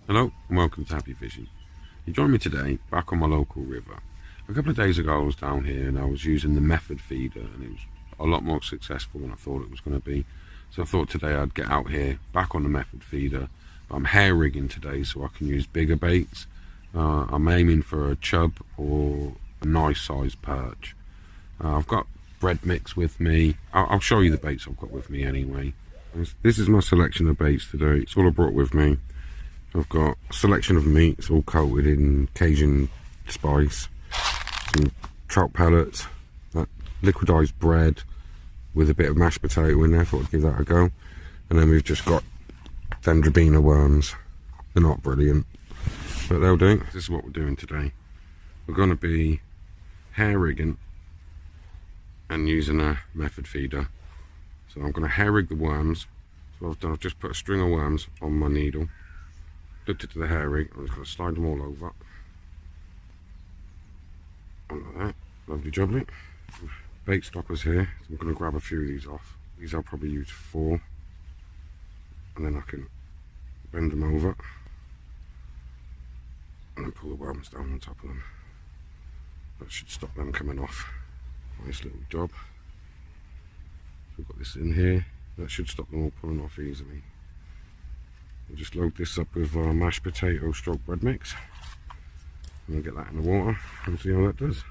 Hello and welcome to Happy Fishing. You join me today back on my local river. A couple of days ago I was down here and I was using the method feeder and it was a lot more successful than I thought it was going to be. So I thought today I'd get out here back on the method feeder. I'm hair rigging today so I can use bigger baits. I'm aiming for a chub or a nice sized perch. I've got bread mix with me. I'll show you the baits I've got with me anyway. This is my selection of baits today. It's all I brought with me. I've got a selection of meats all coated in Cajun spice, some trout pellets, that liquidised bread with a bit of mashed potato in there. Thought I'd give that a go. And then we've just got dendrobina worms. They're not brilliant, but they'll do. This is what we're doing today. We're going to be hair rigging and using a method feeder. So I'm going to hair rig the worms. So what I've done, I've just put a string of worms on my needle. Hooked it to the hair rig. I'm just going to slide them all over. And like that. Lovely jubbly. Bait stoppers here. So I'm going to grab a few of these off. These I'll probably use 4. And then I can bend them over. And then pull the worms down on top of them. That should stop them coming off. Nice little job. So we've got this in here. That should stop them all pulling off easily. We'll just load this up with mashed potato stroke bread mix. And we'll get that in the water and see how that does.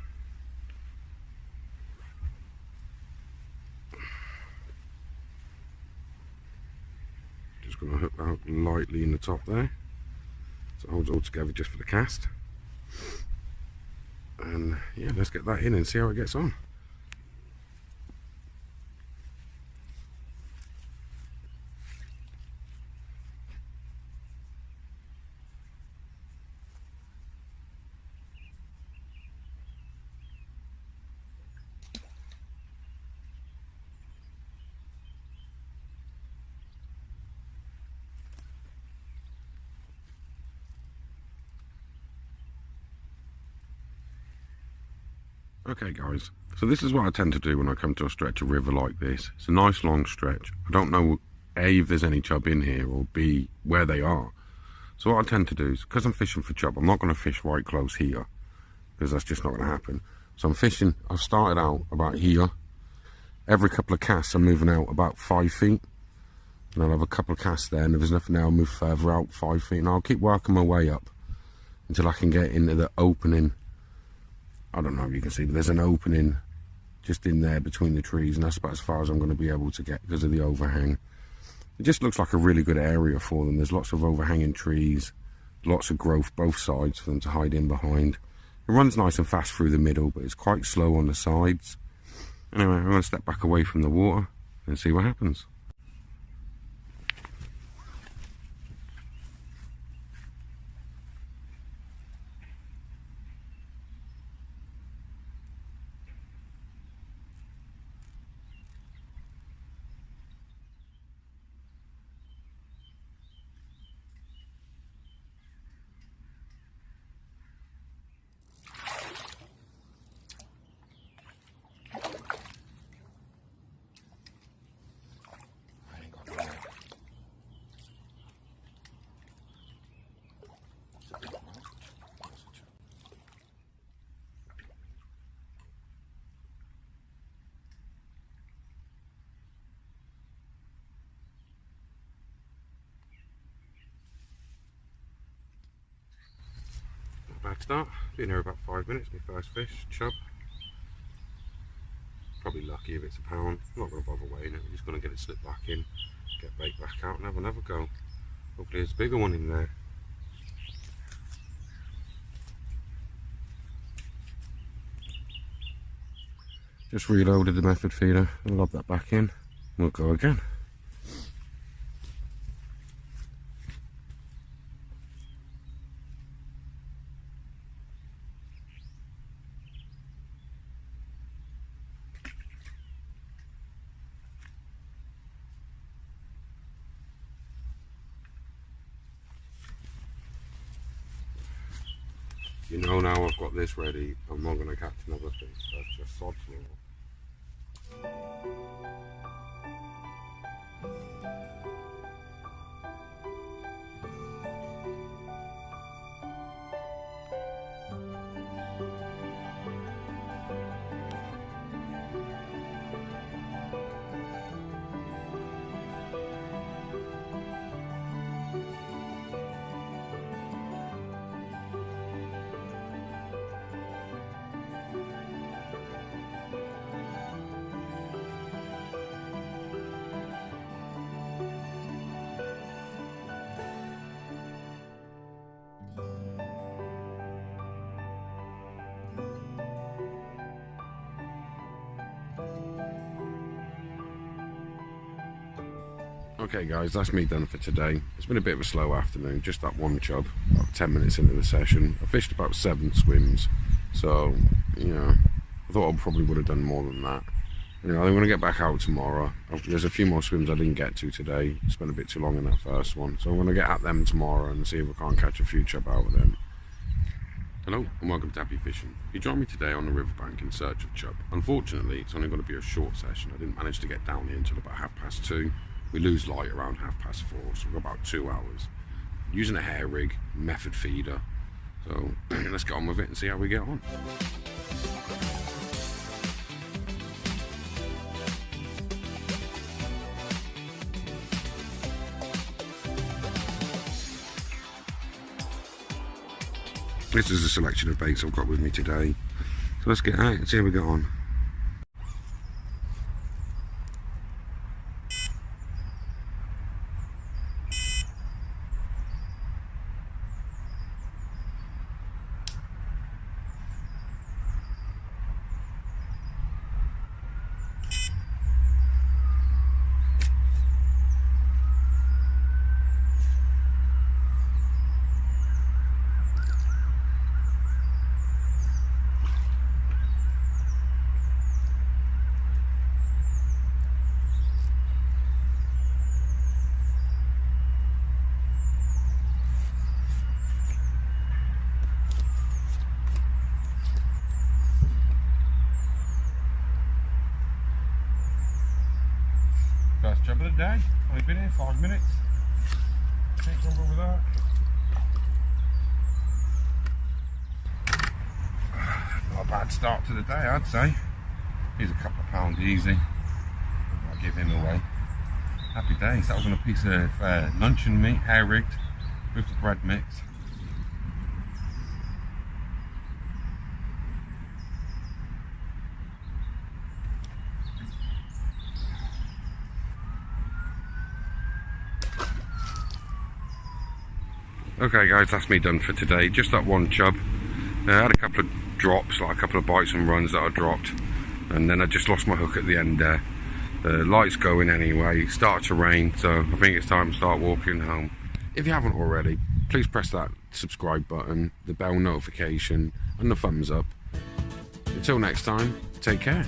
Just going to hook that hook lightly in the top there. So it holds it all together just for the cast. And yeah, let's get that in and see how it gets on. Okay guys, so this is what I tend to do when I come to a stretch of river like this. It's a nice long stretch. I don't know A, if there's any chub in here, or B, where they are. So what I tend to do is, because I'm fishing for chub, I'm not going to fish right close here, because that's just not going to happen. So I'm fishing, I've started out about here. Every couple of casts I'm moving out about 5 feet. And I'll have a couple of casts there, and if there's nothing there I'll move further out 5 feet. And I'll keep working my way up until I can get into the opening. I don't know if you can see, but there's an opening just in there between the trees, and that's about as far as I'm going to be able to get because of the overhang. It just looks like a really good area for them. There's lots of overhanging trees, lots of growth both sides for them to hide in behind. It runs nice and fast through the middle, but it's quite slow on the sides. Anyway, I'm going to step back away from the water and see what happens. Bad start. Been here about 5 minutes. My first fish, chub. Probably lucky if it's a pound. I'm not going to bother weighing it. We're just going to get it slipped back in, get bait back out, and have another go. Hopefully, there's a bigger one in there. Just reloaded the method feeder. I'll lob that back in. We'll go again. You know, now I've got this ready, I'm not going to catch another fish. That's just sod's law. Okay guys, that's me done for today. It's been a bit of a slow afternoon, just that one chub, about 10 minutes into the session. I fished about 7 swims, so, you know, I thought I probably would have done more than that. You know, I'm going to get back out tomorrow. There's a few more swims I didn't get to today. Spent a bit too long in that first one, so I'm going to get at them tomorrow and see if I can't catch a few chub out of them. Hello and welcome to Happy Fishing. You join me today on the riverbank in search of chub. Unfortunately, it's only going to be a short session. I didn't manage to get down here until about 2:30. We lose light around 4:30, so we've got about 2 hours. Using a hair rig, method feeder. So let's get on with it and see how we get on. This is a selection of baits I've got with me today. So let's get out and see how we get on. First chub of the day, only been here 5 minutes. Can't go with that. Not a bad start to the day, I'd say. Here's a couple of pounds easy. I'll give him away. Happy days. That was on a piece of luncheon meat, hair rigged, with the bread mix. Okay guys, that's me done for today. Just that one chub. I had a couple of drops, like a couple of bites and runs that I dropped, and then I just lost my hook at the end there. The light's going anyway, it started to rain, so I think it's time to start walking home. If you haven't already, please press that subscribe button, the bell notification and the thumbs up. Until next time, take care.